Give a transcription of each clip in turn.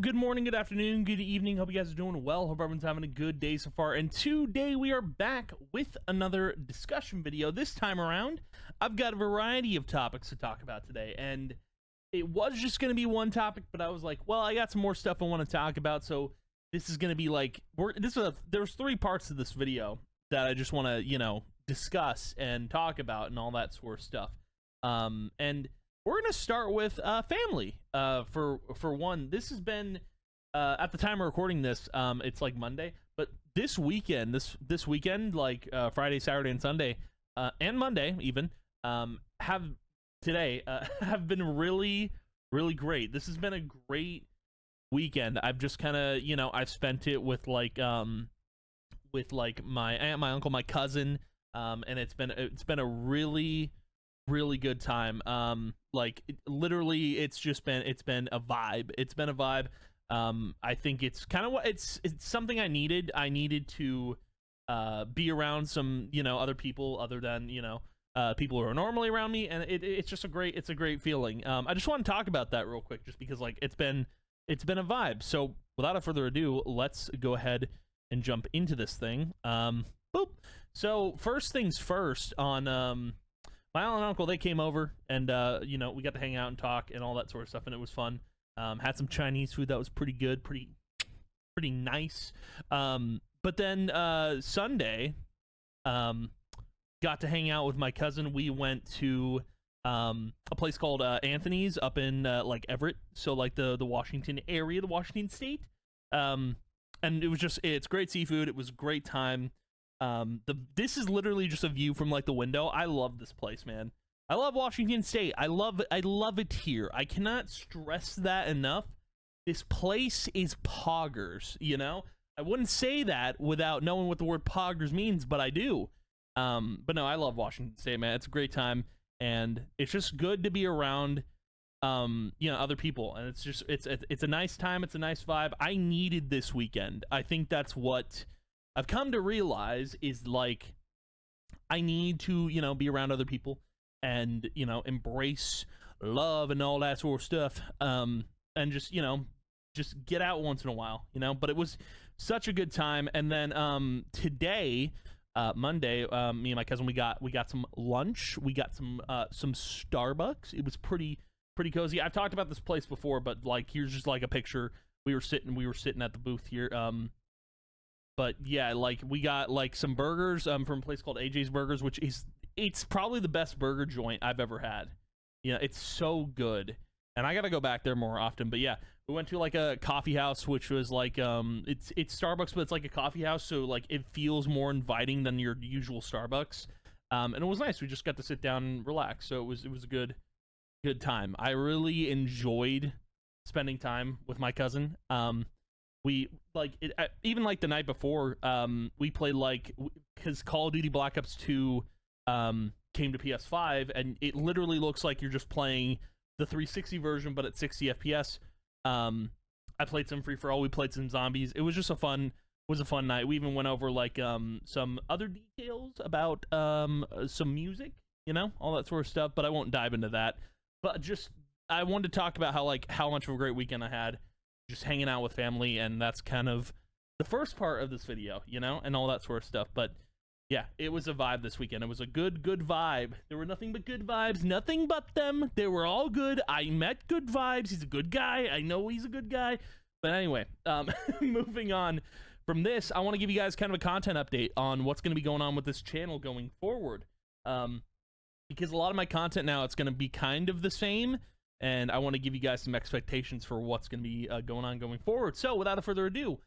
good morning, good afternoon, good evening. Hope you guys are doing well. Hope everyone's having a good day so far. And today we are back with another discussion video. This time around, I've got a variety of topics to talk about today. And it was just going to be one topic, but I was like, well, I got some more stuff I want to talk about. So this is going to be like, there's 3 parts to this video that I just want to, discuss and talk about and all that sort of stuff. And we're gonna start with family. For one, this has been at the time of recording this, it's like Monday, but this weekend, this weekend, like Friday, Saturday, and Sunday, and Monday even, have have been really, really great. This has been a great weekend. I've just kind of, I've spent it with like my aunt, my uncle, my cousin, and it's been a really good time. Literally it's been a vibe. I think it's kind of what it's something I needed to be around some other people other than people who are normally around me, and it's just a great feeling. I just want to talk about that real quick, just because like it's been a vibe. So without further ado, let's go ahead and jump into this thing. Boop. So first things first, on my aunt and uncle, they came over, and we got to hang out and talk and all that sort of stuff, and it was fun. Had some Chinese food that was pretty good, pretty nice. But then Sunday, got to hang out with my cousin. We went to a place called Anthony's up in like Everett, so like the Washington area, the Washington state. And it's great seafood. It was a great time. This is literally just a view from like the window. I love this place, man. I love Washington State. I love it here. I cannot stress that enough. This place is poggers, I wouldn't say that without knowing what the word poggers means, but I do. But no, I love Washington State, man. It's a great time, and it's just good to be around other people, and it's a nice time. It's a nice vibe. I needed this weekend. I think that's what I've come to realize, is like I need to, be around other people and, embrace love and all that sort of stuff. And just get out once in a while, but it was such a good time. And then today, Monday, me and my cousin, we got some lunch. We got some Starbucks. It was pretty cozy. I've talked about this place before, but like, here's just like a picture. We were sitting at the booth here. But yeah, like we got like some burgers from a place called AJ's Burgers, it's probably the best burger joint I've ever had. It's so good, and I gotta go back there more often. But yeah, we went to like a coffee house, which was like it's Starbucks, but it's like a coffee house, so like it feels more inviting than your usual Starbucks. And it was nice. We just got to sit down and relax, so it was a good time. I really enjoyed spending time with my cousin. We like it, even like the night before, we played like, because Call of Duty Black Ops 2 came to PS5, and it literally looks like you're just playing the 360 version, but at 60 FPS. I played some Free for All. We played some zombies. It was just a fun night. We even went over like some other details about some music, all that sort of stuff. But I won't dive into that. But just I wanted to talk about how much of a great weekend I had, just hanging out with family, and that's kind of the first part of this video, and all that sort of stuff. But yeah, it was a vibe this weekend. It was a good vibe. There were nothing but good vibes, nothing but them. They were all good. I met good vibes. He's a good guy. I know he's a good guy. But anyway, moving on from this, I want to give you guys kind of a content update on what's going to be going on with this channel going forward. Because a lot of my content now, it's going to be kind of the same, and I want to give you guys some expectations for what's going to be going on going forward. So without further ado,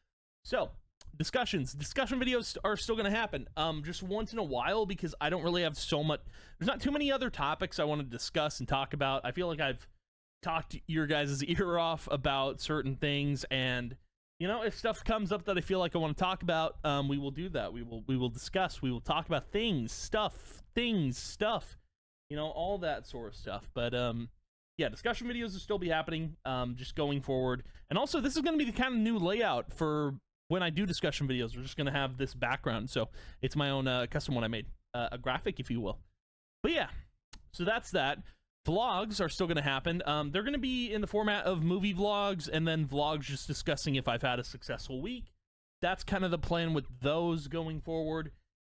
discussion videos are still going to happen, just once in a while, because I don't really have there's not too many other topics I want to discuss and talk about. I feel like I've talked your guys' ear off about certain things, and if stuff comes up that I feel like I want to talk about, we will do that. We will discuss, we will talk about stuff, all that sort of stuff. But yeah, discussion videos will still be happening, just going forward. And also, this is going to be the kind of new layout for when I do discussion videos. We're just going to have this background, so it's my own custom one I made, a graphic, if you will. But yeah, so that's that. vlogs are still going to happen. They're going to be in the format of movie vlogs and then vlogs just discussing if I've had a successful week. That's kind of the plan with those going forward.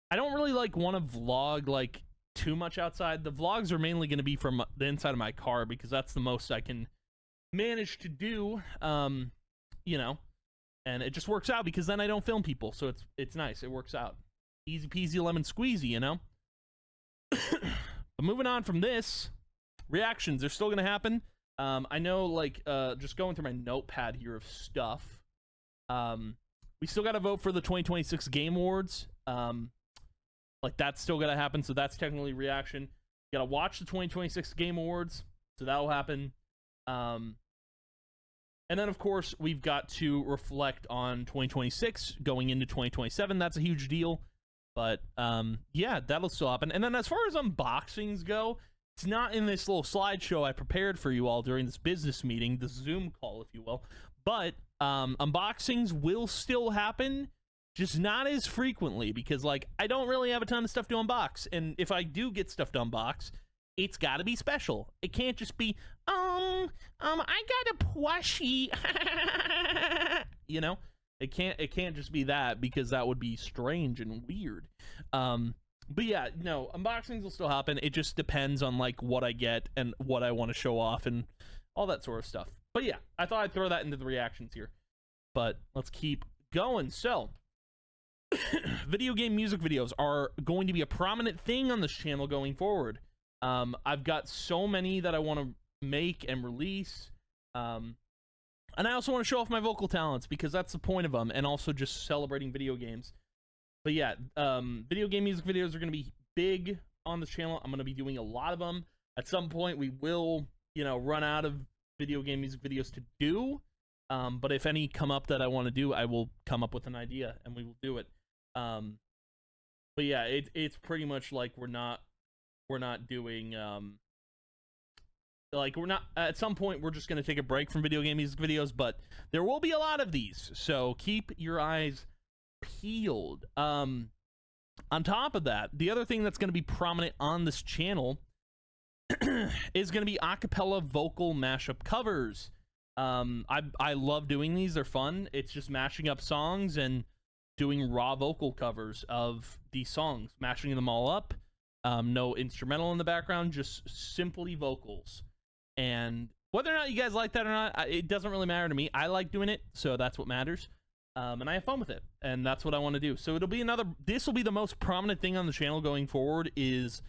I don't really want to vlog like too much outside. The vlogs are mainly going to be from the inside of my car because that's the most I can manage to do. You know, and it just works out because then I don't film people, so it's nice. It works out. Easy peasy lemon squeezy, you know. But moving on from this, reactions are still gonna happen. I know, like, just going through my notepad here of stuff. We still gotta vote for the 2026 Game Awards. Like, that's still gotta happen, so that's technically reaction. You gotta watch the 2026 Game Awards, so that'll happen. And then, of course, we've got to reflect on 2026 going into 2027. That's a huge deal. But, yeah, that'll still happen. And then as far as unboxings go, it's not in this little slideshow I prepared for you all during this business meeting, the Zoom call, if you will. But unboxings will still happen, just not as frequently because, like, I don't really have a ton of stuff to unbox. And if I do get stuff to unbox, it's got to be special. It can't just be, I got a plushie. You know, it can't just be that because that would be strange and weird. But yeah, no, unboxings will still happen. It just depends on like what I get and what I want to show off and all that sort of stuff. But yeah, I thought I'd throw that into the reactions here. But let's keep going. So, video game music videos are going to be a prominent thing on this channel going forward. I've got so many that I want to make and release. And I also want to show off my vocal talents because that's the point of them, and also just celebrating video games. But yeah, video game music videos are going to be big on this channel. I'm going to be doing a lot of them. At some point, we will, you know, run out of video game music videos to do. But if any come up that I want to do, I will come up with an idea and we will do it. But yeah, it's pretty much like we're not doing like we're not at some point we're just going to take a break from video game music videos, but there will be a lot of these, so keep your eyes peeled. On top of that, the other thing that's going to be prominent on this channel is going to be acapella vocal mashup covers. I love doing these. They're fun. It's just mashing up songs and doing raw vocal covers of these songs, mashing them all up. No instrumental in the background, just simply vocals. And whether or not you guys like that or not, it doesn't really matter to me. I like doing it, so that's what matters. And I have fun with it, and that's what I want to do. So this will be the most prominent thing on the channel going forward, is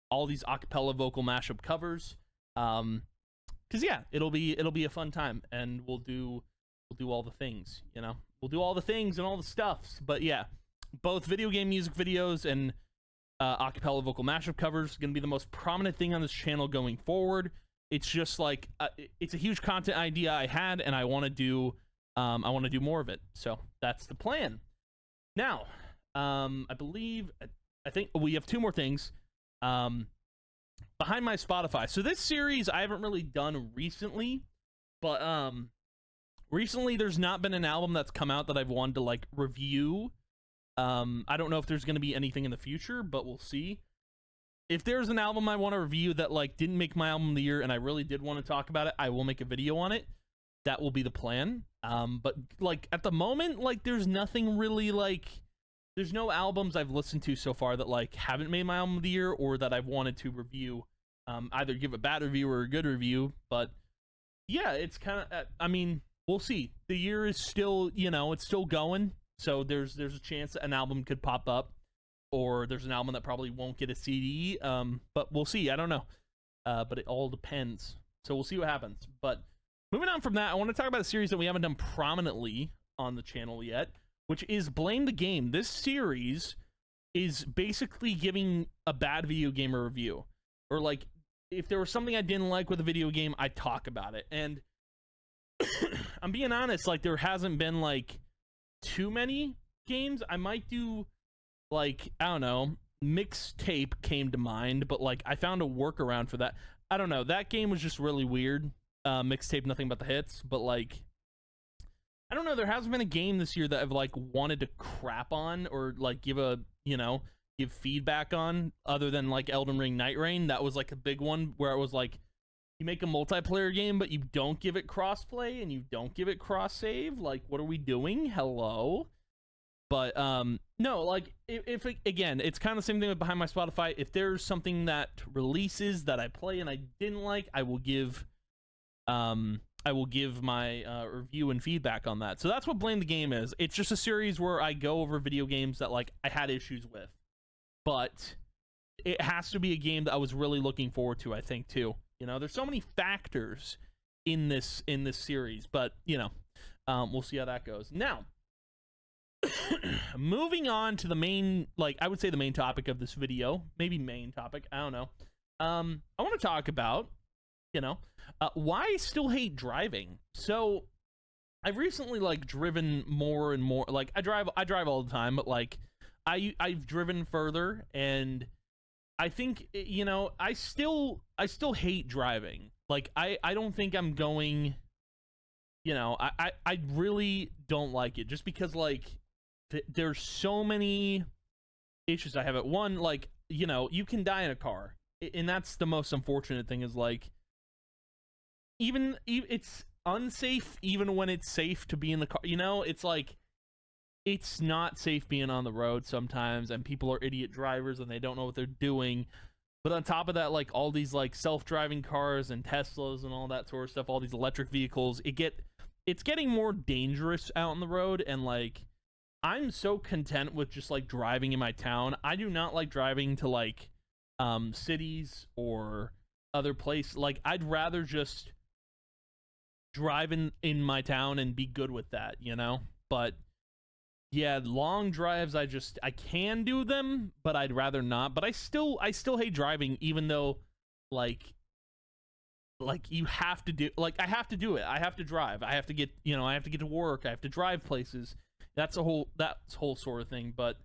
all these acapella vocal mashup covers. Because yeah, it'll be a fun time, and we'll do all the things, you know. We'll do all the things and all the stuffs. But yeah, both video game music videos and acapella vocal mashup covers going to be the most prominent thing on this channel going forward. It's just like it's a huge content idea I had, and I want to do more of it. So that's the plan. Now, I think we have two more things behind my Spotify. So this series I haven't really done recently, but recently there's not been an album that's come out that I've wanted to like review. I don't know if there's going to be anything in the future, but we'll see. If there's an album I want to review that like didn't make my album of the year and I really did want to talk about it, I will make a video on it. That will be the plan. But like at the moment, like there's nothing really like, there's no albums I've listened to so far that like haven't made my album of the year or that I've wanted to review. Either give a bad review or a good review. But yeah, it's kind of, I mean, we'll see. The year is still, you know, it's still going. So there's a chance that an album could pop up, or there's an album that probably won't get a CD. But we'll see. I don't know. But it all depends. So we'll see what happens. But moving on from that, I want to talk about a series that we haven't done prominently on the channel yet, which is Blame the Game. This series is basically giving a bad video game a review, or like if there was something I didn't like with a video game, I'd talk about it. And I'm being honest, like there hasn't been like too many games. I might do like, I don't know, Mixtape came to mind, but like I found a workaround for that. I don't know, that game was just really weird. Mixtape, nothing but the hits, but like I don't know, there hasn't been a game this year that I've like wanted to crap on or like give feedback on, other than like Elden Ring Night Rain. That was like a big one where I was like, you make a multiplayer game, but you don't give it crossplay and you don't give it cross save. Like, what are we doing? Hello. But no, like if again, it's kind of the same thing with Behind My Spotify. If there's something that releases that I play and I didn't like, I will give my review and feedback on that. So that's what Blame the Game is. It's just a series where I go over video games that like I had issues with, but it has to be a game that I was really looking forward to, I think, too. You know, there's so many factors in this series, but you know, we'll see how that goes. Now, moving on to the main, like I would say the main topic of this video, maybe main topic, I don't know. I want to talk about, you know, why I still hate driving. So I've recently like driven more and more. Like I drive all the time, but like I've driven further, and I think, you know, I still hate driving. Like I don't think I'm going, you know, I really don't like it, just because like there's so many issues I have. At one, like, you know, you can die in a car, and that's the most unfortunate thing, is like even it's unsafe even when it's safe to be in the car. You know, it's like it's not safe being on the road sometimes, and people are idiot drivers and they don't know what they're doing. But on top of that, like all these like self-driving cars and Teslas and all that sort of stuff, all these electric vehicles, it's getting more dangerous out on the road. And like I'm so content with just like driving in my town. I do not like driving to like cities or other places. Like I'd rather just drive in my town and be good with that, you know? But yeah, long drives, I can do them, but I'd rather not. But I still hate driving, even though like you have to do, like I have to do it. I have to drive. I have to get, you know, I have to get to work. I have to drive places. That's whole sort of thing. But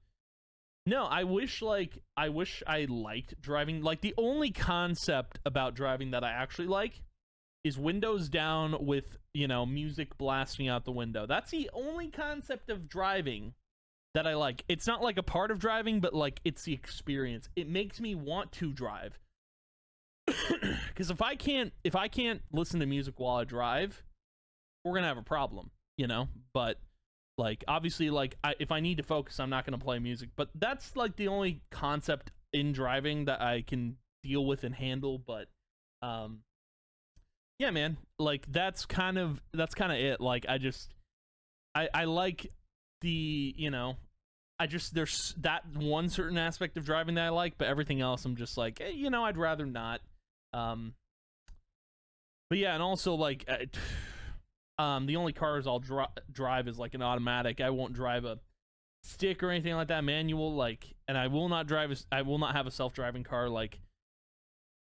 no, I wish I liked driving. Like the only concept about driving that I actually like is windows down with, you know, music blasting out the window. That's the only concept of driving that I like. It's not like a part of driving, but like it's the experience. It makes me want to drive. Because if I can't listen to music while I drive, we're gonna have a problem, you know. But like obviously, like if I need to focus, I'm not gonna play music. But that's like the only concept in driving that I can deal with and handle. But yeah, man, like that's kind of it. Like I like the, you know, there's that one certain aspect of driving that I like, but everything else I'm just like, you know, I'd rather not. But yeah, and also like the only cars I'll drive is like an automatic. I won't drive a stick or anything like that, manual. Like, and I will not have a self-driving car. Like,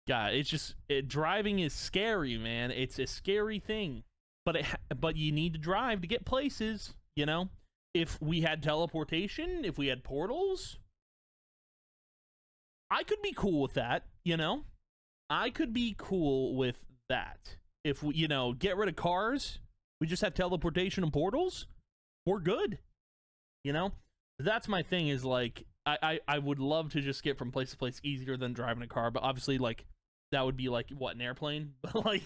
God, it's just driving is scary, man. It's a scary thing, but you need to drive to get places, you know. If we had teleportation, if we had portals, I could be cool with that, you know. I could be cool with that. If we, you know, get rid of cars, we just have teleportation and portals, we're good, you know. That's my thing, is like I would love to just get from place to place easier than driving a car, but obviously like that would be like what, an airplane. But like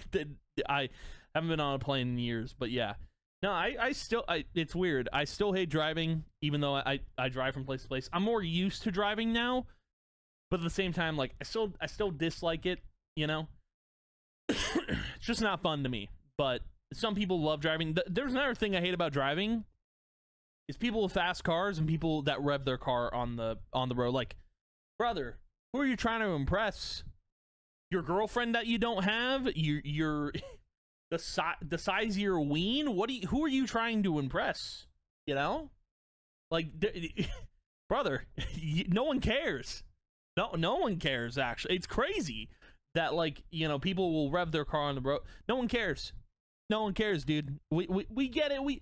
I haven't been on a plane in years. But yeah, no, I still it's weird, I still hate driving, even though I drive from place to place. I'm more used to driving now, but at the same time, like I still dislike it, you know. It's just not fun to me. But some people love driving. There's another thing I hate about driving, is people with fast cars and people that rev their car on the road. Like, brother, who are you trying to impress? Your girlfriend that you don't have? You're the size of your ween? Who are you trying to impress? You know? Like, brother, no one cares. No one cares, actually. It's crazy that, like, you know, people will rev their car on the road. No one cares. No one cares, dude. We get it. We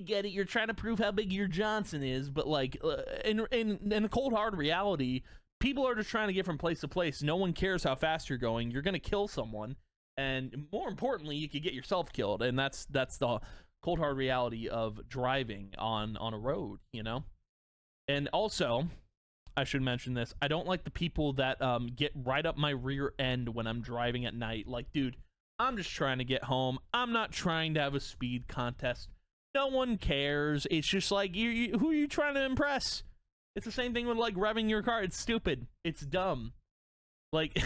get it. You're trying to prove how big your Johnson is, but like in the cold hard reality, people are just trying to get from place to place. No one cares how fast you're going. You're gonna kill someone, and more importantly, you could get yourself killed. And that's the cold hard reality of driving on a road, you know. And also, I should mention this, I don't like the people that get right up my rear end when I'm driving at night. Like, dude, I'm just trying to get home. I'm not trying to have a speed contest. No one cares. It's just like, who are you trying to impress? It's the same thing with like revving your car. It's stupid. It's dumb. Like,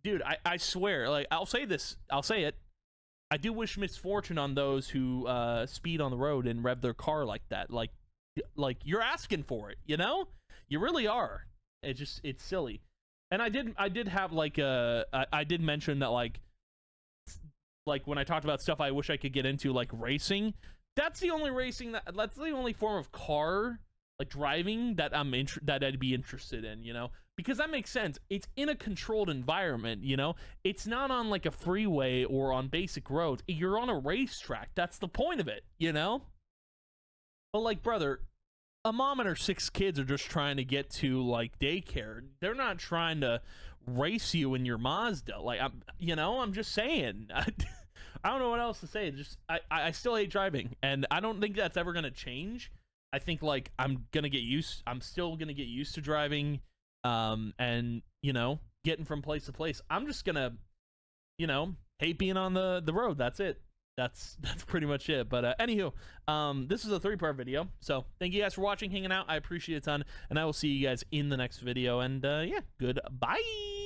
dude, I swear, like, I'll say this. I'll say it. I do wish misfortune on those who speed on the road and rev their car like that. Like you're asking for it, you know? You really are. It's silly. And I did have like I did mention that like when I talked about stuff I wish I could get into, like racing. That's the only that's the only form of car like driving that that I'd be interested in, you know, because that makes sense. It's in a controlled environment, you know. It's not on like a freeway or on basic roads. You're on a racetrack. That's the point of it, you know. But like, brother, a mom and her 6 kids are just trying to get to like daycare. They're not trying to race you in your Mazda. Like, I'm just saying. I don't know what else to say. Just I still hate driving, and I don't think that's ever gonna change. I think like I'm still gonna get used to driving, and you know, getting from place to place. I'm just gonna, you know, hate being on the road. That's it. That's pretty much it. But anywho, this is a 3-part video, so thank you guys for watching, hanging out. I appreciate it a ton, and I will see you guys in the next video. And yeah, goodbye.